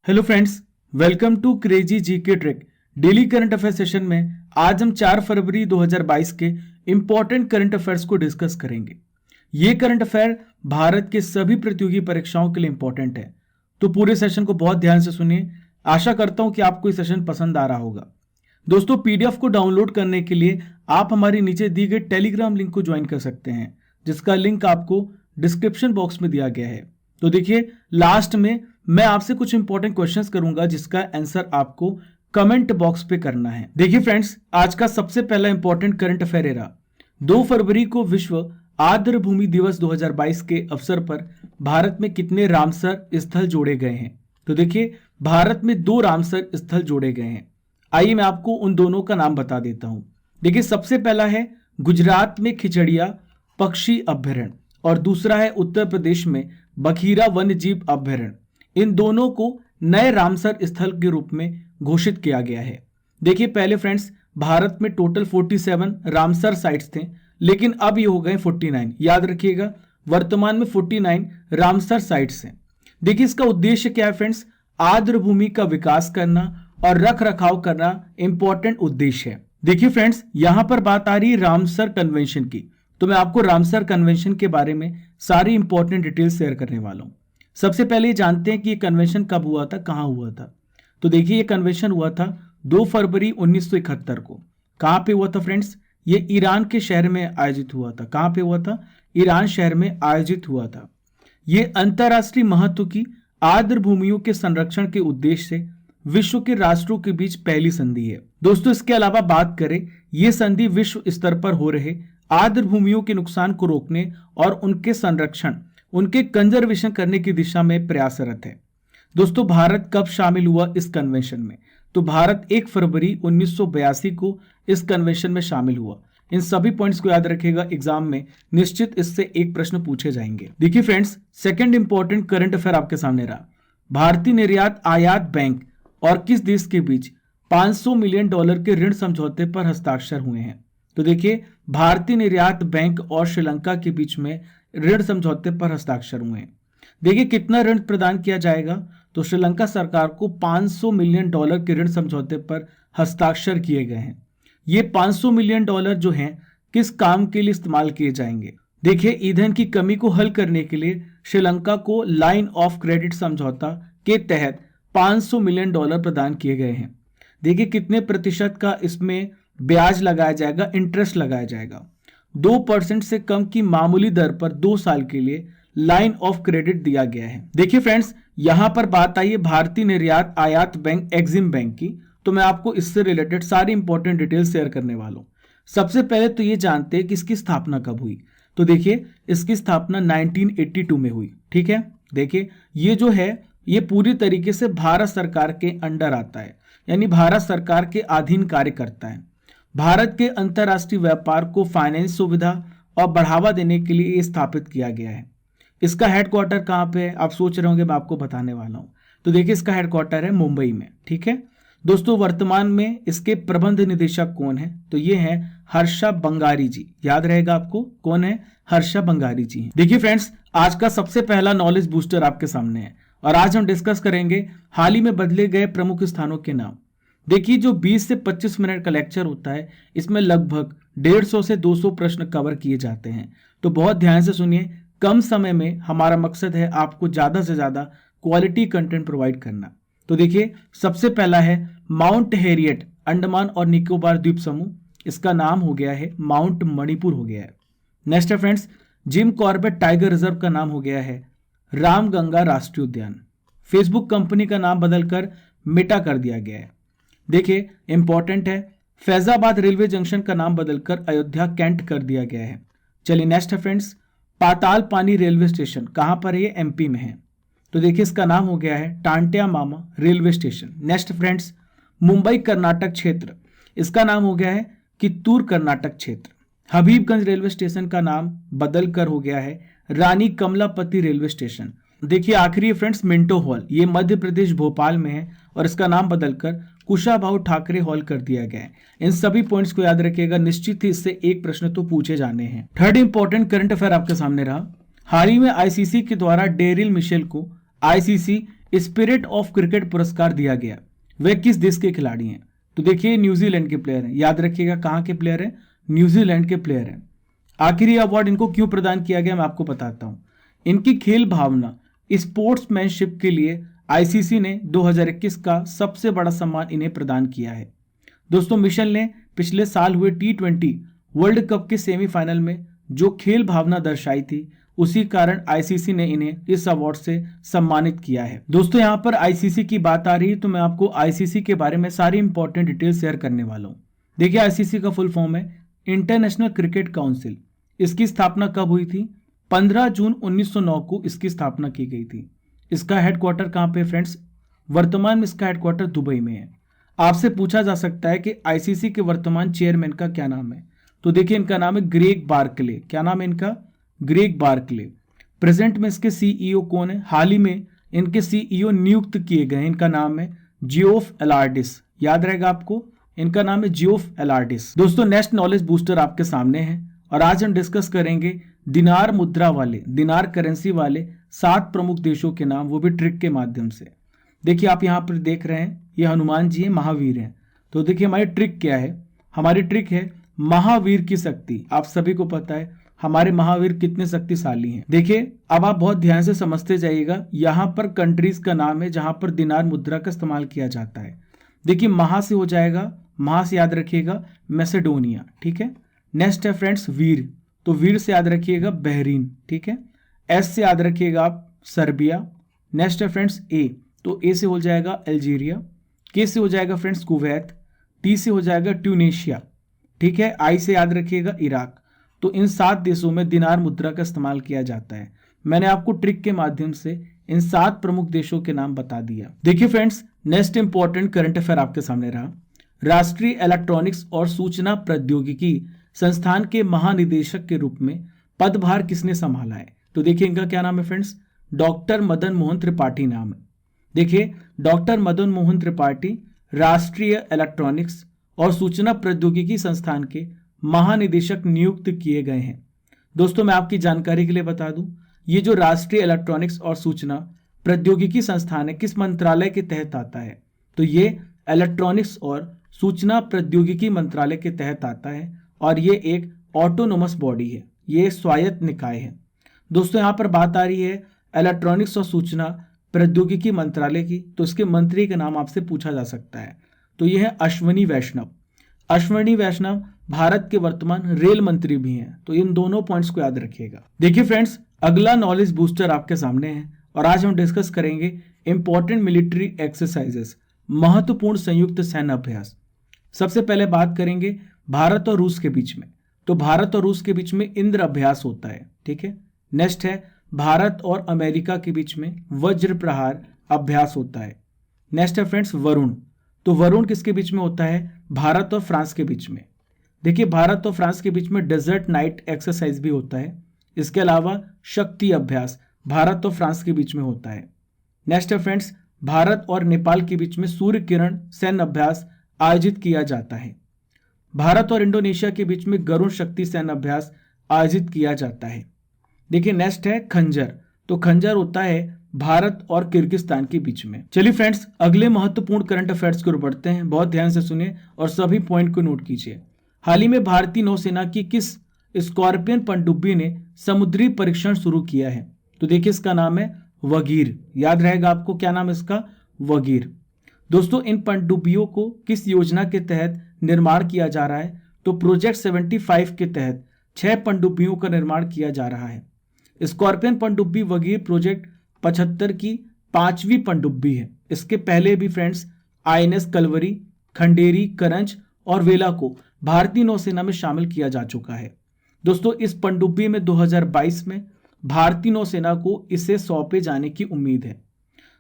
Hello friends, welcome to crazy GK trick. Daily current affair session में आज हम 4 फरवरी 2022 के इंपॉर्टेंट करंट अफेयर्स को डिस्कस करेंगे। ये करंट अफेयर भारत के सभी प्रतियोगी परीक्षाओं के लिए इंपॉर्टेंट है, तो पूरे सेशन को बहुत ध्यान से सुनिए। आशा करता हूं कि आपको ये सेशन पसंद आ रहा होगा। दोस्तों, पीडीएफ को डाउनलोड करने के लिए आप हमारी नीचे दी गई टेलीग्राम लिंक को ज्वाइन कर सकते हैं, जिसका लिंक आपको डिस्क्रिप्शन बॉक्स में दिया गया है। तो देखिए, लास्ट में मैं आपसे कुछ इंपॉर्टेंट क्वेश्चंस करूंगा जिसका आंसर आपको कमेंट बॉक्स पे करना है। देखिए फ्रेंड्स, आज का सबसे पहला इंपॉर्टेंट करंट अफेयर है 2 फरवरी को विश्व आर्द्र भूमि दिवस 2022 के अवसर पर भारत में कितने रामसर स्थल जोड़े गए हैं। तो देखिए, भारत में 2 रामसर स्थल जोड़े गए हैं। आइए मैं आपको उन दोनों का नाम बता देता हूं। देखिए, सबसे पहला है गुजरात में खिचड़िया पक्षी अभ्यारण्य और दूसरा है उत्तर प्रदेश में बखीरा वन्य जीव अभ्यारण्य। इन दोनों को नए रामसर स्थल के रूप में घोषित किया गया है। देखिए पहले फ्रेंड्स, भारत में टोटल 47 रामसर साइट्स थे, लेकिन अब ये हो गए 49। याद रखिएगा, वर्तमान में 49 रामसर साइट्स हैं। देखिए, इसका उद्देश्य क्या है फ्रेंड्स? आर्द्र भूमि का विकास करना और रख रखाव करना इंपॉर्टेंट उद्देश्य है। देखिए फ्रेंड्स, यहां पर बात आ रही है रामसर कन्वेंशन की, तो मैं आपको रामसर कन्वेंशन के बारे में सारी इंपॉर्टेंट डिटेल्स शेयर करने वाला हूं। सबसे पहले जानते हैं कि ये कन्वेंशन कब हुआ था, कहां हुआ था। तो देखिए, ये कन्वेंशन हुआ था 2 फरवरी 1971 को। कहां पे हुआ था फ्रेंड्स? ये ईरान के शहर में आयोजित हुआ था। कहां पे हुआ था? ईरान शहर में आयोजित हुआ था। ये अंतरराष्ट्रीय महत्व की आर्द्र भूमियों के संरक्षण के उद्देश्य से विश्व के राष्ट्रों के बीच पहली संधि है। दोस्तों, इसके अलावा बात करें, ये संधि विश्व स्तर पर हो रहे आर्द्र भूमियों के नुकसान को रोकने और उनके संरक्षण, उनके कंजर्वेशन करने की दिशा में प्रयासरत है। दोस्तों, भारत कब शामिल हुआ इस कन्वेंशन में? तो भारत 1 फरवरी 1982 को इस कन्वेंशन में शामिल हुआ। इन सभी पॉइंट्स को याद रखिएगा, एग्जाम में निश्चित इससे एक प्रश्न पूछे जाएंगे। देखिए friends, second important current affair आपके सामने रहा। भारतीय निर्यात आयात बैंक और किस देश के बीच $500 मिलियन के ऋण समझौते पर हस्ताक्षर हुए हैं? तो देखिए, भारतीय निर्यात बैंक और श्रीलंका के बीच में ऋण समझौते पर हस्ताक्षर हुए हैं। देखिए, कितना ऋण प्रदान किया जाएगा? तो श्रीलंका सरकार को $500 मिलियन के ऋण समझौते पर हस्ताक्षर किए गए हैं। ये $500 मिलियन जो हैं, किस काम के लिए इस्तेमाल किए जाएंगे? देखिए, ईंधन की कमी को हल करने के लिए श्रीलंका को लाइन ऑफ क्रेडिट समझौता के तहत $500 मिलियन प्रदान किए गए हैं। देखिए, कितने प्रतिशत का इसमें ब्याज लगाया जाएगा, इंटरेस्ट लगाया जाएगा? 2% से कम की मामूली दर पर 2 साल के लिए लाइन ऑफ क्रेडिट दिया गया है। देखिए फ्रेंड्स, यहां पर बात आई है भारतीय निर्यात आयात बैंक एक्सिम बैंक की, तो मैं आपको इससे रिलेटेड सारी इंपॉर्टेंट डिटेल्स शेयर करने वाला हूं। सबसे पहले तो ये जानते हैं कि इसकी स्थापना कब हुई। तो देखिए, इसकी स्थापना 1982 में हुई। ठीक है, देखिए ये जो है, ये पूरी तरीके से भारत सरकार के अंडर आता है, यानी भारत सरकार के अधीन कार्य करता है। भारत के अंतर्राष्ट्रीय व्यापार को फाइनेंस सुविधा और बढ़ावा देने के लिए स्थापित किया गया है। इसका हेडक्वार्टर कहाँ पे है? आप सोच रहे होंगे, मैं आपको बताने वाला हूँ। तो देखिए, इसका हेडक्वार्टर है मुंबई में। ठीक है दोस्तों, वर्तमान में इसके प्रबंध निदेशक कौन है? तो ये है हर्षा बंगारी जी। याद रहेगा आपको, कौन है? हर्षा बंगारी जी। देखिए फ्रेंड्स, आज का सबसे पहला नॉलेज बूस्टर आपके सामने है और आज हम डिस्कस करेंगे हाल ही में बदले गए प्रमुख स्थानों के नाम। देखिए, जो 20 से 25 मिनट का लेक्चर होता है, इसमें लगभग 150 से 200 प्रश्न कवर किए जाते हैं। तो बहुत ध्यान से सुनिए, कम समय में हमारा मकसद है आपको ज़्यादा से ज़्यादा क्वालिटी कंटेंट प्रोवाइड करना। तो देखिए, सबसे पहला है माउंट हैरियट, अंडमान और निकोबार द्वीप समूह। इसका नाम हो गया है माउंट मणिपुर हो गया है। नेक्स्ट है friends, Jim Corbett tiger reserve का नाम हो गया है रामगंगा राष्ट्रीय उद्यान। फेसबुक कंपनी का नाम बदलकर मेटा कर दिया गया है। देखिए, इंपॉर्टेंट है, फैजाबाद रेलवे जंक्शन का नाम बदलकर अयोध्या कैंट कर दिया गया है। चलिए नेक्स्ट है फ्रेंड्स, पाताल पानी रेलवे स्टेशन कहां पर है? ये एमपी में है। तो देखिए, इसका नाम हो गया है Tantia Mama railway station. Next friends, Mumbai Karnataka क्षेत्र, इसका नाम हो गया है कित्तूर कर्नाटक क्षेत्र। हबीबगंज रेलवे स्टेशन का नाम बदलकर हो गया है रानी कमलापति रेलवे स्टेशन। देखिए, आखिरी फ्रेंड्स, मिंटो हॉल, ये मध्य प्रदेश भोपाल में है और इसका नाम बदलकर कुशाभाऊ ठाकरे हॉल कर दिया गया है। इन सभी पॉइंट्स को याद रखिएगा, निश्चित ही इससे एक प्रश्न तो पूछे जाने हैं। थर्ड इंपॉर्टेंट करंट अफेयर आपके सामने रहा। हाल ही में आईसीसी के द्वारा डेरिल मिशेल को आईसीसी स्पिरिट ऑफ क्रिकेट पुरस्कार दिया गया वह किस देश के खिलाड़ी हैं? तो देखिए न्यूजीलैंड के प्लेयर हैं, याद रखिएगा कहाँ के प्लेयर हैं, न्यूजीलैंड के प्लेयर हैं। आखिर ये अवार्ड इनको क्यों प्रदान किया गया मैं आपको बताता हूँ। इनकी खेल भावना, स्पोर्ट्समैनशिप के लिए आईसीसी ने 2021 का सबसे बड़ा सम्मान इन्हें प्रदान किया है। दोस्तों मिशेल ने पिछले साल हुए T20 वर्ल्ड कप के सेमीफाइनल में जो खेल भावना दर्शाई थी उसी कारण आईसीसी ने इन्हें इस अवार्ड से सम्मानित किया है। दोस्तों यहाँ पर आईसीसी की बात आ रही है तो मैं आपको आईसीसी के बारे में सारी इंपॉर्टेंट डिटेल शेयर करने वाला हूँ। देखिए आईसीसी का फुल फॉर्म है इंटरनेशनल क्रिकेट काउंसिल। इसकी स्थापना कब हुई थी? 15 जून 1909 को इसकी स्थापना की गई थी। इसका हेडक्वार्टर कहाँ पे फ्रेंड्स? वर्तमान में इसका हेडक्वार्टर दुबई में है। आपसे पूछा जा सकता है कि आईसीसी के वर्तमान चेयरमैन का क्या नाम है? तो देखिए इनका नाम है ग्रेग बार्कले। क्या नाम है इनका? Greg Barclay. प्रेजेंट में इसके सीईओ कौन है? हाल ही में इनके सीईओ नियुक्त किए गए। इनका नाम है जियोफ एलार्डिस। याद रहेगा आपको, इनका नाम है जियोफ एलार्डिस। दोस्तों नेक्स्ट नॉलेज बूस्टर आपके सामने है और आज हम डिस्कस करेंगे दिनार मुद्रा वाले, दिनार करेंसी वाले 7 प्रमुख देशों के नाम, वो भी ट्रिक के माध्यम से। देखिए आप यहाँ पर देख रहे हैं ये हनुमान जी हैं, महावीर हैं। तो देखिए हमारी ट्रिक क्या है? हमारी ट्रिक है महावीर की शक्ति। आप सभी को पता है हमारे महावीर कितने शक्तिशाली हैं। देखिए अब आप बहुत ध्यान से समझते जाइएगा। यहाँ पर कंट्रीज का नाम है जहां पर दिनार मुद्रा का इस्तेमाल किया जाता है। देखिए महा से हो जाएगा, महा से याद रखिएगा मैसेडोनिया, ठीक है। नेक्स्ट है फ्रेंड्स वीर, तो वीर से याद रखिएगा बहरीन, ठीक है। एस से याद रखिएगा आप सर्बिया। नेक्स्ट है फ्रेंड्स ए, तो ए से हो जाएगा अल्जीरिया। के से हो जाएगा फ्रेंड्स कुवैत। टी से हो जाएगा ट्यूनेशिया, ठीक है। आई से याद रखिएगा इराक। तो इन 7 देशों में दिनार मुद्रा का इस्तेमाल किया जाता है। मैंने आपको ट्रिक के माध्यम से इन 7 प्रमुख देशों के नाम बता दिया। देखिए friends next important current affair आपके सामने रहा। राष्ट्रीय इलेक्ट्रॉनिक्स और सूचना प्रौद्योगिकी संस्थान के महानिदेशक के रूप में पदभार किसने संभाला है? तो देखिए इनका क्या नाम है फ्रेंड्स? डॉक्टर मदन मोहन त्रिपाठी नाम है। देखिए डॉक्टर मदन मोहन त्रिपाठी राष्ट्रीय इलेक्ट्रॉनिक्स और सूचना प्रौद्योगिकी संस्थान के महानिदेशक नियुक्त किए गए हैं। दोस्तों मैं आपकी जानकारी के लिए बता दूं, ये जो राष्ट्रीय इलेक्ट्रॉनिक्स और सूचना प्रौद्योगिकी संस्थान है किस मंत्रालय के तहत आता है? तो ये इलेक्ट्रॉनिक्स और सूचना प्रौद्योगिकी मंत्रालय के तहत आता है और ये एक ऑटोनोमस बॉडी है, ये स्वायत्त निकाय है। दोस्तों यहाँ पर बात आ रही है इलेक्ट्रॉनिक्स और सूचना प्रौद्योगिकी मंत्रालय की, तो इसके मंत्री का नाम आपसे पूछा जा सकता है। तो ये है अश्विनी वैष्णव। अश्विनी वैष्णव भारत के वर्तमान रेल मंत्री भी हैं। तो इन दोनों पॉइंट्स को याद रखिएगा। देखिए फ्रेंड्स अगला नॉलेज बूस्टर आपके सामने है और आज हम डिस्कस करेंगे इंपॉर्टेंट मिलिट्री एक्सरसाइजेस, महत्वपूर्ण संयुक्त सैन्य अभ्यास। सबसे पहले बात करेंगे भारत और रूस के बीच में। तो भारत और रूस के बीच में इंद्र अभ्यास होता है, ठीक है। नेक्स्ट है भारत और अमेरिका के बीच में वज्र प्रहार अभ्यास होता है। नेक्स्ट है फ्रेंड्स वरुण। तो वरुण किसके बीच में होता है? भारत और फ्रांस के बीच में। देखिए भारत और फ्रांस के बीच में डेजर्ट नाइट एक्सरसाइज भी होता है। इसके अलावा शक्ति अभ्यास भारत और फ्रांस के बीच में होता है। नेक्स्ट है फ्रेंड्स भारत और नेपाल के बीच में सूर्य किरण सैन्य अभ्यास आयोजित किया जाता है। भारत और इंडोनेशिया के बीच में गरुड़ शक्ति सैन्य अभ्यास आयोजित किया जाता है। देखिए नेक्स्ट है खंजर। तो खंजर होता है भारत और किर्गिस्तान के बीच में। चलिए फ्रेंड्स अगले महत्वपूर्ण करंट अफेयर्स की ओर बढ़ते हैं। बहुत ध्यान से सुनिए और सभी पॉइंट को नोट कीजिए। हाल ही में भारतीय नौसेना की किस स्कॉर्पियन पनडुब्बी ने समुद्री परीक्षण शुरू किया है? तो देखिए इसका नाम है वगीर। याद रहेगा आपको, क्या नाम है इसका? वगीर। दोस्तों इन पनडुब्बियों को किस योजना के तहत निर्माण किया जा रहा है? तो प्रोजेक्ट 75 के तहत 6 पनडुब्बियों का निर्माण किया जा रहा है। स्कॉर्पियन पनडुब्बी वगीर प्रोजेक्ट 75 की 5वीं पनडुब्बी है। इसके पहले भी फ्रेंड्स आईएनएस कलवरी, खंडेरी, करंज और वेला को भारतीय नौसेना में शामिल किया जा चुका है। दोस्तों इस पनडुब्बी में 2022 में भारतीय नौसेना को इसे सौंपे जाने की उम्मीद है।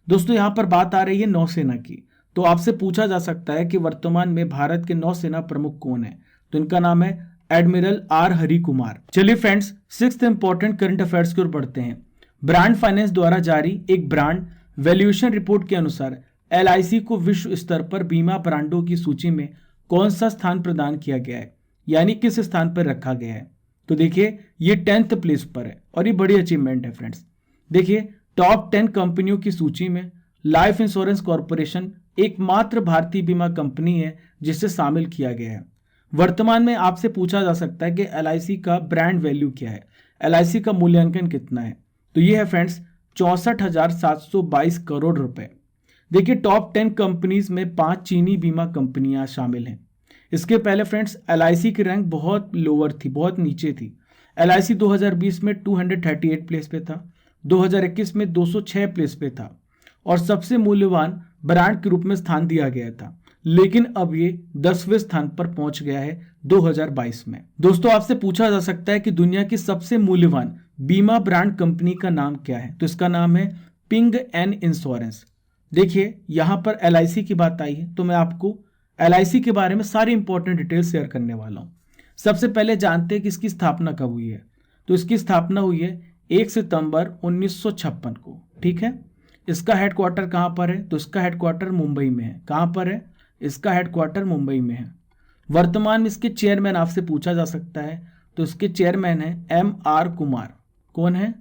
दोस्तों यहाँ पर बात आ रही है नौसेना की, तो आपसे पूछा जा सकता है कि वर्तमान में भारत के नौसेना प्रमुख कौन है? तो इनका नाम है एडमिरल आर हरि कुमार। चलिए friends 6th important current affairs की ओर बढ़ते हैं। ब्रांड फाइनेंस द्वारा जारी एक ब्रांड वैल्यूएशन रिपोर्ट के अनुसार एलआईसी को विश्व स्तर पर बीमा ब्रांडों की सूची में कौन सा स्थान प्रदान किया गया है, यानी किस स्थान पर रखा गया है? तो देखिए ये 10th प्लेस पर है और ये बड़ी अचीवमेंट है फ्रेंड्स। देखिए टॉप 10 कंपनियों की सूची में लाइफ इंश्योरेंस कॉरपोरेशन एकमात्र भारतीय बीमा कंपनी है जिसे शामिल किया गया है। वर्तमान में आपसे पूछा जा सकता है कि LIC का ब्रांड वैल्यू क्या है, LIC का मूल्यांकन कितना है। तो ये है फ्रेंड्स 64,722 करोड़ रुपए। देखिए टॉप 10 कंपनीज में 5 चीनी बीमा कंपनियां शामिल हैं। इसके पहले फ्रेंड्स LIC की रैंक बहुत लोअर थी, बहुत नीचे थी। LIC 2020 में 238 प्लेस पे था, 2021 में 206 प्लेस पे था और सबसे मूल्यवान ब्रांड के रूप में स्थान दिया गया था, लेकिन अब ये 10वें स्थान पर पहुंच गया है 2022 में। दोस्तों आपसे पूछा जा सकता है कि दुनिया की सबसे मूल्यवान बीमा ब्रांड कंपनी का नाम क्या है, तो इसका नाम है पिंग एन इंश्योरेंस। देखिए यहां पर LIC की बात आई है तो मैं आपको LIC के बारे में सारी इंपॉर्टेंट डिटेल शेयर करने वाला हूं। सबसे पहले जानते हैं कि इसकी स्थापना कब हुई है। तो इसकी स्थापना हुई है 1 सितंबर 1956 को, ठीक है। इसका हेडक्वार्टर कहां पर है, तो इसका हेडक्वार्टर मुंबई में है। कहां पर है, इसका हेडक्वार्टर मुंबई में है। वर्तमान में इसके चेयरमैन आपसे पूछा जा सकता है, तो इसके चेयरमैन है MR कुमार। कौन है,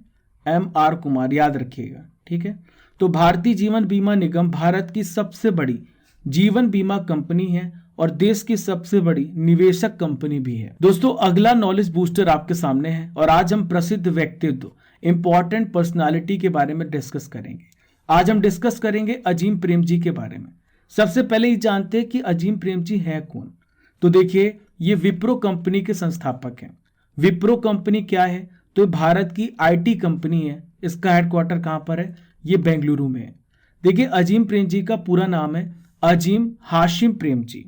MR कुमार, याद रखिएगा, ठीक है। तो भारतीय जीवन बीमा निगम भारत की सबसे बड़ी जीवन बीमा कंपनी है और देश की सबसे बड़ी निवेशक कंपनी भी है। दोस्तों अगला नॉलेज बूस्टर आपके सामने है और आज हम प्रसिद्ध व्यक्तित्व, इंपॉर्टेंट पर्सनालिटी के बारे में डिस्कस करेंगे। आज हम डिस्कस करेंगे अजीम प्रेम जी के बारे में। सबसे पहले ये जानते हैं कि अजीम प्रेम जी हैं कौन। तो देखिए ये विप्रो कंपनी के संस्थापक हैं। विप्रो कंपनी क्या है, तो भारत की IT कंपनी है। इसका हेडक्वार्टर कहां पर है, ये बेंगलुरु में है। देखिए अजीम प्रेम जी का पूरा नाम है अजीम हाशिम प्रेम जी।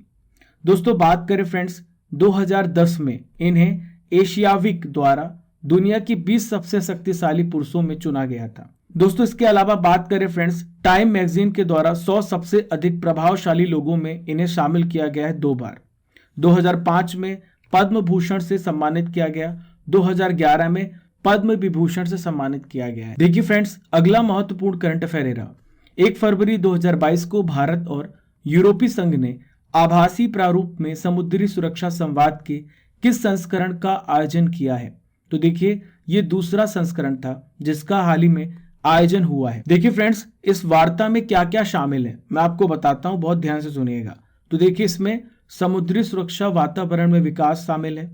दोस्तों बात करें फ्रेंड्स 2010 में इन्हें एशियाविक द्वारा दुनिया की 20 सबसे शक्तिशाली पुरुषों में चुना गया था। दोस्तों इसके अलावा बात करें फ्रेंड्स टाइम मैगजीन के द्वारा 100 सबसे अधिक प्रभावशाली लोगों में इन्हें शामिल किया गया है 2 बार। 2005 में पद्म भूषण से सम्मानित किया गया, 2011 में पद्म विभूषण से सम्मानित किया गया है। देखिए फ्रेंड्स अगला महत्वपूर्ण करंट अफेयर रहा 1 फरवरी 2022 को भारत और यूरोपीय संघ ने आभासी प्रारूप में समुद्री सुरक्षा संवाद के किस संस्करण का आयोजन किया है। तो देखिए ये दूसरा संस्करण था जिसका हाल ही में आयोजन हुआ है। देखिए फ्रेंड्स इस वार्ता में क्या क्या शामिल है मैं आपको बताता हूं, बहुत ध्यान से सुनिएगा। तो देखिए इसमें समुद्री सुरक्षा, वातावरण में विकास शामिल है,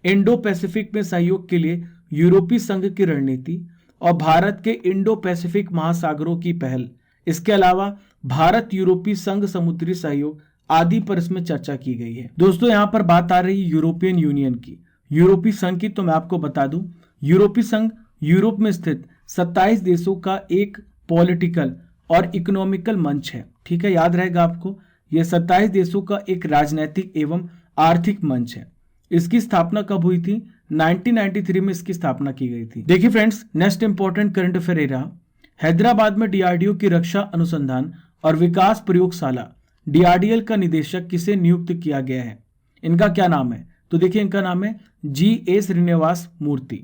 इंडो पैसिफिक में सहयोग के लिए यूरोपीय संघ की रणनीति और भारत के इंडो पैसिफिक महासागरों की पहल, इसके अलावा भारत यूरोपीय संघ समुद्री सहयोग आदि पर इसमें चर्चा की गई है। दोस्तों यहाँ पर बात आ रही है यूरोपियन यूनियन की, यूरोपीय संघ की। तो मैं आपको बता दूं यूरोपीय संघ यूरोप में स्थित 27 देशों का एक पॉलिटिकल और इकोनॉमिकल मंच है, ठीक है, याद रहेगा आपको। यह 27 देशों का एक राजनीतिक एवं आर्थिक मंच है। इसकी स्थापना कब हुई थी, 1993 में इसकी स्थापना की गई थी। देखिए friends next important current affair रहा हैदराबाद में DRDO की रक्षा अनुसंधान और विकास प्रयोगशाला DRDL का निदेशक किसे नियुक्त किया गया है, इनका क्या नाम है। तो देखिए इनका नाम है GA श्रीनिवास मूर्ति।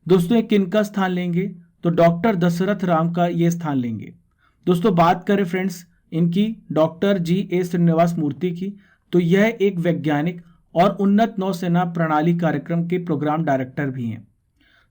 दोस्तों ये किनका स्थान लेंगे, तो डॉक्टर दशरथ राम का ये स्थान लेंगे। दोस्तों बात करें फ्रेंड्स इनकी डॉक्टर GA श्रीनिवास मूर्ति की, तो यह एक वैज्ञानिक और उन्नत नौसेना प्रणाली कार्यक्रम के प्रोग्राम डायरेक्टर भी हैं।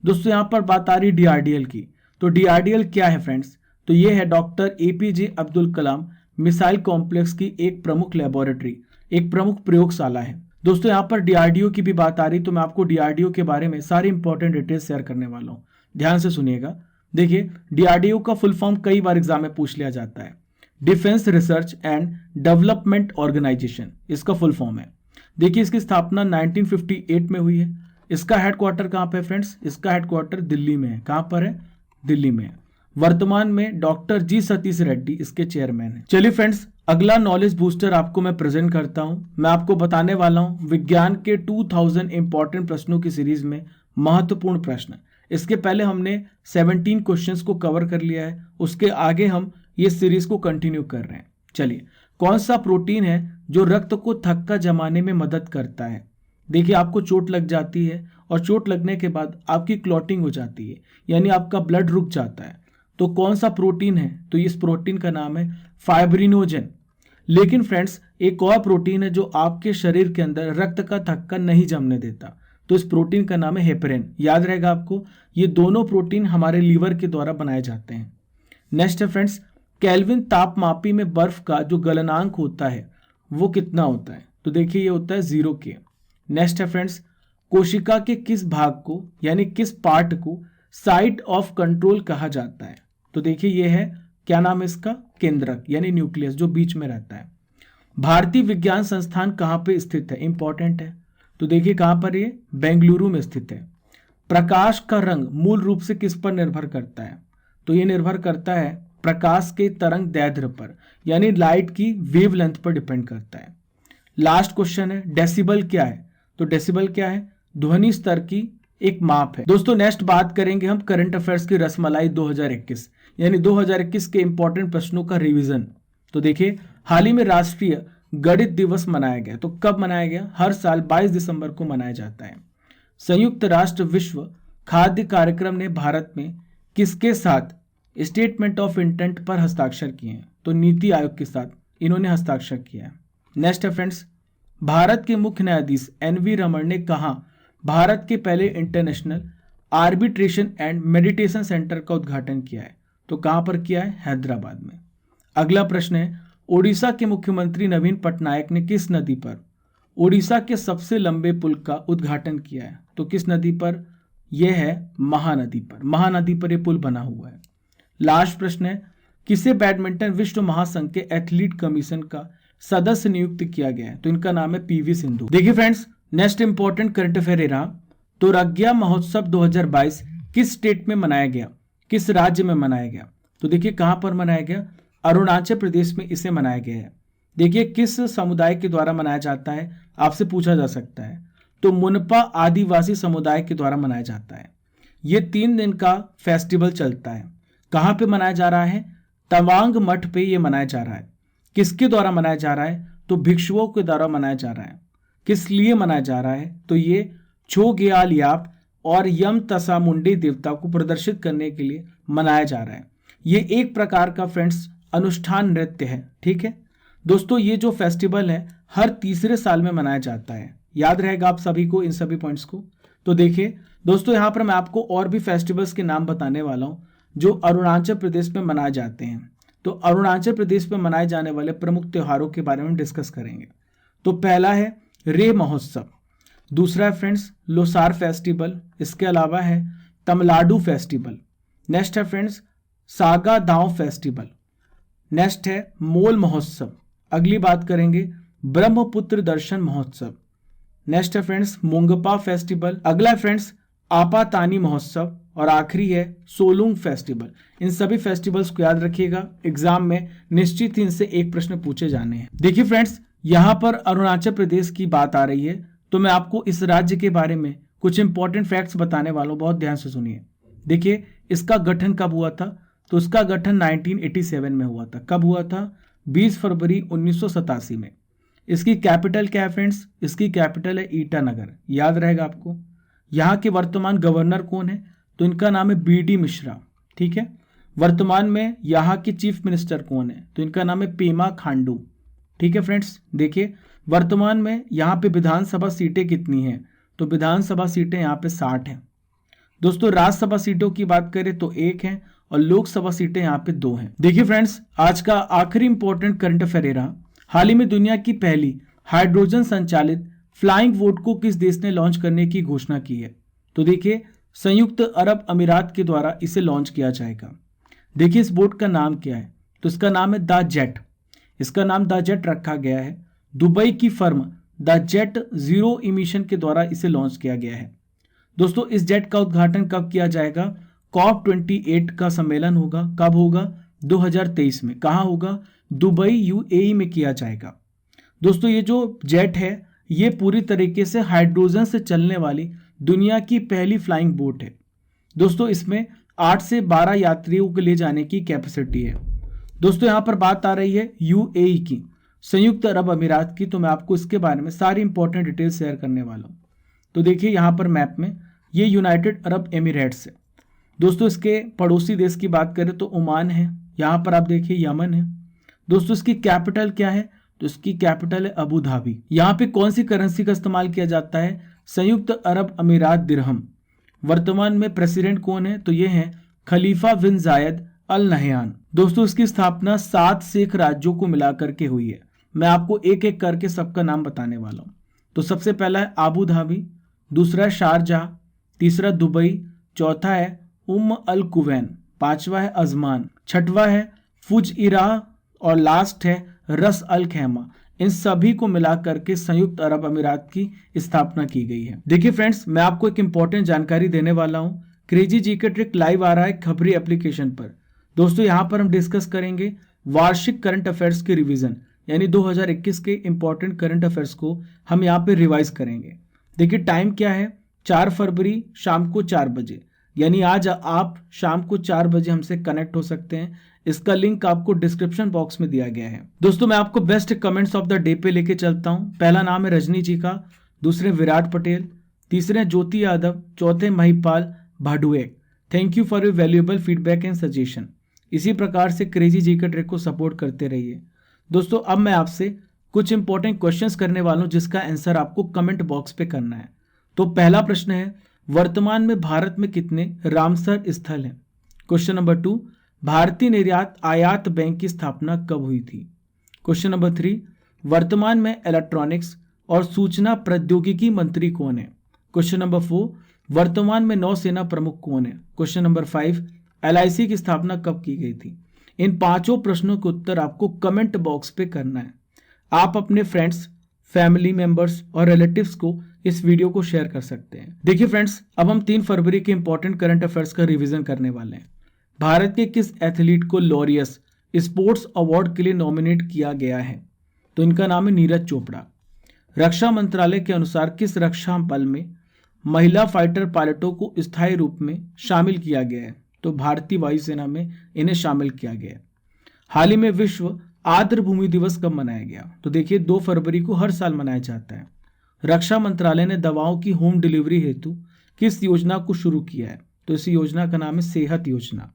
दोस्तों यहाँ पर बात आ रही DRDL की, तो DRDL क्या है फ्रेंड्स, तो ये है doctor APJ Abdul Kalam missile complex की एक प्रमुख लेबोरेटरी, एक प्रमुख प्रयोगशाला है। दोस्तों यहाँ पर DRDO की भी बात आ रही, तो मैं आपको DRDO के बारे में सारी इंपॉर्टेंट डिटेल्स शेयर करने वाला हूँ, ध्यान से सुनिएगा। देखिए DRDO का फुल फॉर्म कई बार एग्जाम में पूछ लिया जाता है, defence research and development organisation इसका फुल फॉर्म है। देखिए इसकी स्थापना 1958 में हुई है। इसका हेडक्वार्टर कहाँ पे फ्रेंड्स, इसका हेडक्वार्टर दिल्ली में है। कहाँ पर है, दिल्ली में है। वर्तमान में डॉक्टर G सतीश रेड्डी इसके चेयरमैन हैं। चलिए फ्रेंड्स अगला नॉलेज बूस्टर आपको मैं प्रेजेंट करता हूं। मैं आपको बताने वाला हूं विज्ञान के 2000 इंपॉर्टेंट प्रश्नों की सीरीज में महत्वपूर्ण प्रश्न। इसके पहले हमने 17 क्वेश्चंस को कवर कर लिया है, उसके आगे हम ये सीरीज को कंटिन्यू कर रहे हैं। चलिए कौन सा प्रोटीन है जो रक्त को थक्का जमाने में मदद करता है। देखिए आपको चोट लग जाती है और चोट लगने के बाद आपकी क्लॉटिंग हो जाती है, यानी आपका ब्लड रुक जाता है। तो कौन सा प्रोटीन है, तो इस प्रोटीन का नाम है फाइब्रिनोजन। लेकिन फ्रेंड्स एक और प्रोटीन है जो आपके शरीर के अंदर रक्त का थक्का नहीं जमने देता, तो इस प्रोटीन का नाम है हेपरिन। याद रहेगा आपको, ये दोनों प्रोटीन हमारे लीवर के द्वारा बनाए जाते हैं। नेक्स्ट है फ्रेंड्स केल्विन तापमापी में बर्फ का जो गलनांक होता है वो कितना होता है? तो देखिए ये होता है 0 के। नेक्स्ट है फ्रेंड्स, कोशिका के किस भाग को यानी किस पार्ट को साइट ऑफ कंट्रोल कहा जाता है? तो देखिए ये है, क्या नाम है इसका? केंद्रक यानी न्यूक्लियस, जो बीच में रहता है। भारतीय विज्ञान संस्थान कहाँ पे स्थित है? इंपॉर्टेंट है। तो देखिए कहाँ पर ये? बेंगलुरु में स्थित है। प्रकाश का रंग मूल रूप से किस पर निर्भर करता है? तो ये निर्भर करता है प्रकाश के तरंग दैर्ध्य पर, यानी लाइट की वेवलेंथ पर डिपेंड करता है। लास्ट क्वेश्चन है, डेसिबल क्या है? तो डेसिबल क्या है? ध्वनि स्तर की एक माप है। दोस्तों नेक्स्ट बात करेंगे हम करंट अफेयर्स की रसमलाई 2021, यानी 2021 के इंपॉर्टेंट प्रश्नों का रिवीजन। तो देखिए हाल ही में राष्ट्रीय गणित दिवस मनाया गया। तो कब मनाया गया? हर साल 22 दिसंबर को मनाया जाता है। संयुक्त राष्ट्र विश्व खाद्य कार्यक्रम ने भारत में किसके साथ स्टेटमेंट ऑफ इंटेंट पर हस्ताक्षर किए हैं? तो नीति आयोग के साथ इन्होंने हस्ताक्षर किया है। नेक्स्ट है फ्रेंड्स, भारत के मुख्य न्यायाधीश NV रमन ने कहा भारत के पहले international arbitration and meditation centre का उद्घाटन किया है? तो कहां पर किया है? हैदराबाद में। अगला प्रश्न है, ओडिशा के मुख्यमंत्री नवीन पटनायक ने किस नदी पर ओडिशा के सबसे लंबे पुल का उद्घाटन किया है? तो किस नदी पर? यह है महानदी पर। महानदी पर यह पुल बना हुआ है। लास्ट प्रश्न है, किसे बैडमिंटन विश्व महासंघ के एथलीट कमीशन का सदस्य नियुक्त किया गया है? तो इनका नाम है PV सिंधु। देखिए friends, next important current affair रहा। तो रज्ञा महोत्सव 2022 किस स्टेट में मनाया गया? किस राज्य में मनाया गया? तो देखिए कहां पर मनाया गया? अरुणाचल प्रदेश में इसे मनाया गया है। देखिए किस समुदाय के द्वारा मनाया जाता है, आपसे पूछा जा सकता है। तो मुनपा आदिवासी समुदाय के द्वारा मनाया जाता है। ये 3 दिन का फेस्टिवल चलता है। कहां पे मनाया जा रहा है? तवांग मठ पे ये मनाया जा रहा है। किसके द्वारा मनाया जा रहा है? तो भिक्षुओं के द्वारा मनाया जा रहा है। किस लिए मनाया जा रहा है? तो ये छोग्याल याप और यम तसामुंडी देवता को प्रदर्शित करने के लिए मनाया जा रहा है। ये एक प्रकार का फ्रेंड्स अनुष्ठान नृत्य है। ठीक है दोस्तों, ये जो फेस्टिवल है हर तीसरे साल में मनाया जाता है। याद रहेगा आप सभी को इन सभी पॉइंट्स को। तो देखिए दोस्तों, यहाँ पर मैं आपको और भी फेस्टिवल्स के नाम बताने वाला हूँ जो अरुणाचल प्रदेश में मनाए जाते हैं। तो अरुणाचल प्रदेश में मनाए जाने वाले प्रमुख त्योहारों के बारे में डिस्कस करेंगे। तो पहला है रे महोत्सव, दूसरा है फ्रेंड्स लोसार फेस्टिवल, इसके अलावा है तमिलनाडु फेस्टिवल, नेक्स्ट है फ्रेंड्स सागा दांव फेस्टिवल, नेक्स्ट है मोल महोत्सव, अगली बात करेंगे ब्रह्मपुत्र दर्शन महोत्सव, नेक्स्ट है फ्रेंड्स मोंगपा फेस्टिवल, अगला है फ्रेंड्स आपातानी महोत्सव और आखिरी है सोलुंग फेस्टिवल। इन सभी फेस्टिवल्स को याद रखिएगा, एग्जाम में निश्चित ही इनसे एक प्रश्न पूछे जाने हैं। देखिए फ्रेंड्स, यहाँ पर अरुणाचल प्रदेश की बात आ रही है, तो मैं आपको इस राज्य के बारे में कुछ इंपॉर्टेंट फैक्ट्स बताने वाला हूँ, बहुत ध्यान से सुनिए। देखिए इसका गठन कब हुआ था? तो इसका गठन 1987 में हुआ था। कब हुआ था? 20 फरवरी 1987 में। इसकी कैपिटल क्या है फ्रेंड्स? इसकी कैपिटल है ईटानगर, याद रहेगा आपको। यहाँ के वर्तमान गवर्नर कौन है? तो इनका नाम है BD मिश्रा। ठीक है, वर्तमान में यहाँ के चीफ मिनिस्टर कौन है? तो इनका नाम है पेमा खांडू। ठीक है फ्रेंड्स, देखिए वर्तमान में यहाँ पे विधानसभा सीटें कितनी हैं? तो विधानसभा सीटें यहाँ पे 60 हैं। दोस्तों राज्यसभा सीटों की बात करें तो 1 है और लोकसभा सीटें यहाँ पे 2 हैं। देखिए फ्रेंड्स, आज का आखिरी इंपॉर्टेंट करंट अफेयर रहा। हाल ही में दुनिया की पहली हाइड्रोजन संचालित फ्लाइंग बोट को किस देश ने लॉन्च करने की घोषणा की है? तो देखिए संयुक्त अरब अमीरात के द्वारा इसे लॉन्च किया जाएगा। देखिए इस बोट का नाम क्या है? तो इसका नाम है द जेट। इसका नाम द जेट रखा गया है। दुबई की firm the jet zero emission के द्वारा इसे लॉन्च किया गया है। दोस्तों इस जेट का उद्घाटन कब किया जाएगा? COP28 का सम्मेलन होगा। कब होगा? 2023 में। कहाँ होगा? दुबई UAE में किया जाएगा। दोस्तों ये जो जेट है ये पूरी तरीके से हाइड्रोजन से चलने वाली दुनिया की पहली फ्लाइंग बोट है। दोस्तों इसमें 8 से 12 यात्रियों को ले जाने की कैपेसिटी है। दोस्तों यहाँ पर बात आ रही है UAE की, संयुक्त अरब अमीरात की, तो मैं आपको इसके बारे में सारी इंपॉर्टेंट डिटेल शेयर करने वाला हूँ। तो देखिए यहाँ पर मैप में ये यूनाइटेड अरब एमिरेट्स है। दोस्तों इसके पड़ोसी देश की बात करें तो ओमान है, यहाँ पर आप देखिए यमन है। दोस्तों इसकी कैपिटल क्या है? तो इसकी कैपिटल है अबू धाबी। यहाँ पे कौन सी करेंसी का इस्तेमाल किया जाता है? संयुक्त अरब अमीरात दिरहम। वर्तमान में प्रेसिडेंट कौन है? तो ये है खलीफा बिन जायद अल नहयान। दोस्तों इसकी स्थापना 7 सिख राज्यों को मिलाकर के हुई है। मैं आपको एक एक करके सबका नाम बताने वाला हूँ। तो सबसे पहला है आबू धाबी, दूसरा है शारजाह, तीसरा दुबई, चौथा है अल कुवैन, पांचवा है अजमान, छठवा है फुजइरा और लास्ट है रस अल खैमा। इन सभी को मिलाकर के संयुक्त अरब अमीरात की स्थापना की गई है। देखिए फ्रेंड्स, मैं आपको एक इंपॉर्टेंट जानकारी देने वाला हूं। क्रेजी जीके ट्रिक लाइव आ रहा है खबरी एप्लीकेशन पर। दोस्तों यहां पर हम डिस्कस करेंगे वार्षिक करंट अफेयर्स के रिवीजन, यानी 2021 के इंपॉर्टेंट करंट अफेयर्स को हम यहाँ पे रिवाइज करेंगे। देखिए टाइम क्या है, 4 फरवरी शाम को 4 बजे, यानी आज आप शाम को 4 बजे हमसे कनेक्ट हो सकते हैं। इसका लिंक आपको डिस्क्रिप्शन बॉक्स में दिया गया है। दोस्तों मैं आपको best comments of the day पे लेके चलता हूं। पहला नाम है रजनी जी का, दूसरे विराट पटेल, तीसरे ज्योति यादव, चौथे Mahipal Bhadue. Thank you for your valuable feedback and suggestion. इसी प्रकार से क्रेजी जीके ट्रिक को सपोर्ट करते रहिए। दोस्तों अब मैं आपसे कुछ इंपॉर्टेंट क्वेश्चंस करने वाला हूं जिसका आंसर आपको कमेंट बॉक्स पे करना है। तो पहला प्रश्न है, वर्तमान में भारत में कितने रामसर स्थल हैं? क्वेश्चन नंबर 2, भारतीय निर्यात आयात बैंक की स्थापना कब हुई थी? क्वेश्चन नंबर 3, वर्तमान में इलेक्ट्रॉनिक्स और सूचना प्रौद्योगिकी मंत्री कौन है? क्वेश्चन नंबर 4, वर्तमान में नौसेना प्रमुख कौन है? क्वेश्चन नंबर 5, LIC की स्थापना कब की गई थी? इन 5 प्रश्नों के उत्तर आपको कमेंट बॉक्स पे करना है। आप अपने फ्रेंड्स, फैमिली मेंबर्स और रिलेटिव्स को इस वीडियो को शेयर कर सकते हैं। देखिए फ्रेंड्स, अब हम 3 फरवरी के इंपॉर्टेंट करंट अफेयर्स का रिवीजन करने वाले हैं। भारत के किस एथलीट को लॉरियस स्पोर्ट्स अवार्ड के लिए नॉमिनेट किया गया है? तो इनका नाम है नीरज चोपड़ा। रक्षा मंत्रालय के अनुसार किस रक्षा बल में महिला फाइटर पायलटों को स्थायी रूप में शामिल किया गया है? तो भारतीय वायुसेना में इन्हें शामिल किया गया है। हाल ही में विश्व आर्द्र भूमि दिवस कब मनाया गया? तो देखिए 2 फरवरी को हर साल मनाया जाता है। रक्षा मंत्रालय ने दवाओं की होम डिलीवरी हेतु किस योजना को शुरू किया है? तो इस योजना का नाम है सेहत योजना।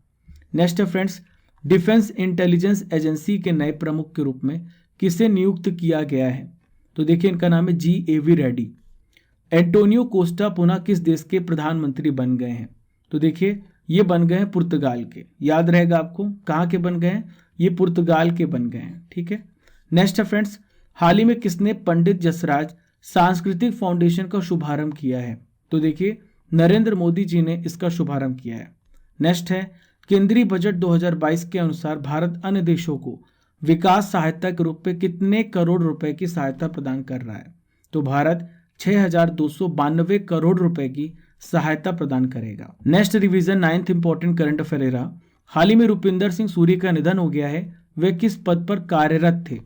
नेक्स्ट है फ्रेंड्स, डिफेंस इंटेलिजेंस एजेंसी के नए प्रमुख के रूप में किसे नियुक्त किया गया है? तो देखिए इनका नाम है GAV रेड्डी। एंटोनियो कोस्टा पुनः किस देश के प्रधानमंत्री बन गए हैं? तो देखिए ये बन गए हैं पुर्तगाल के। याद रहेगा आपको कहाँ के बन गए हैं? ये पुर्तगाल के बन गए हैं। ठीक है। नेक्स्ट है फ्रेंड्स, हाल ही में किसने पंडित जसराज सांस्कृतिक फाउंडेशन का शुभारंभ किया है? तो देखिए नरेंद्र मोदी जी ने इसका शुभारंभ किया है। नेक्स्ट है, केंद्रीय बजट 2022 के अनुसार भारत अन्य देशों को विकास सहायता के रूप में कितने करोड़ रुपए की सहायता प्रदान कर रहा है? तो भारत 6,292 करोड़ रुपए की सहायता प्रदान करेगा। Next revision 9th important current affair रहा। हाल ही में रुपिंदर सिंह सूरी का निधन हो गया है। वे किस पद पर कार्यरत थे?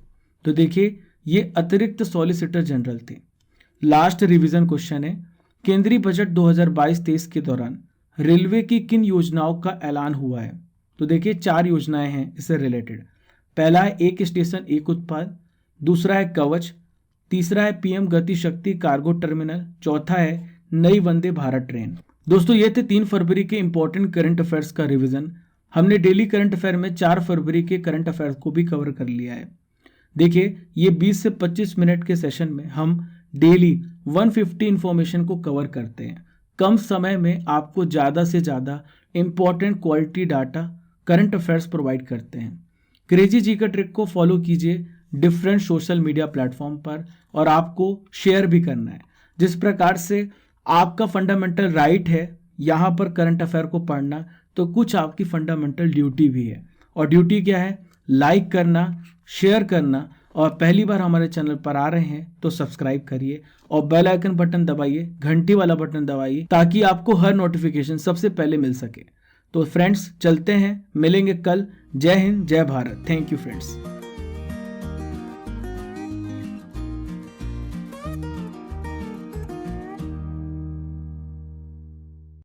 तो देखिए ये अतिरिक्त सॉलिसिटर जनरल थे। लास्ट रिवीजन क्वेश्चन है, केंद्रीय बजट 2022-23 के दौरान रेलवे की किन योजनाओं का ऐलान हुआ है? तो देखिए 4 योजनाएं हैं इससे रिलेटेड। पहला है एक स्टेशन एक उत्पाद, दूसरा है कवच, तीसरा है PM गति शक्ति कार्गो टर्मिनल, चौथा है नई वंदे भारत ट्रेन। दोस्तों ये थे 3 फरवरी के इंपॉर्टेंट करंट अफेयर्स का रिवीजन। हमने डेली करंट अफेयर में 4 फरवरी के करंट अफेयर्स को भी कवर कर लिया है। देखिए ये 20 से 25 मिनट के सेशन में हम डेली 150 इंफॉर्मेशन को कवर करते हैं। कम समय में आपको ज़्यादा से ज़्यादा important quality data current affairs provide करते हैं। क्रेजी जीके ट्रिक को फॉलो कीजिए डिफरेंट सोशल मीडिया प्लेटफॉर्म पर, और आपको शेयर भी करना है। जिस प्रकार से आपका फंडामेंटल राइट है यहाँ पर करंट अफेयर को पढ़ना, तो कुछ आपकी फंडामेंटल ड्यूटी भी है। और ड्यूटी क्या है? लाइक करना, शेयर करना, और पहली बार हमारे चैनल पर आ रहे हैं तो सब्सक्राइब करिए और बेल आइकन बटन दबाइए, घंटी वाला बटन दबाइए, ताकि आपको हर नोटिफिकेशन सबसे पहले मिल सके। तो फ्रेंड्स चलते हैं, मिलेंगे कल। जय हिंद, जय भारत। Thank you friends.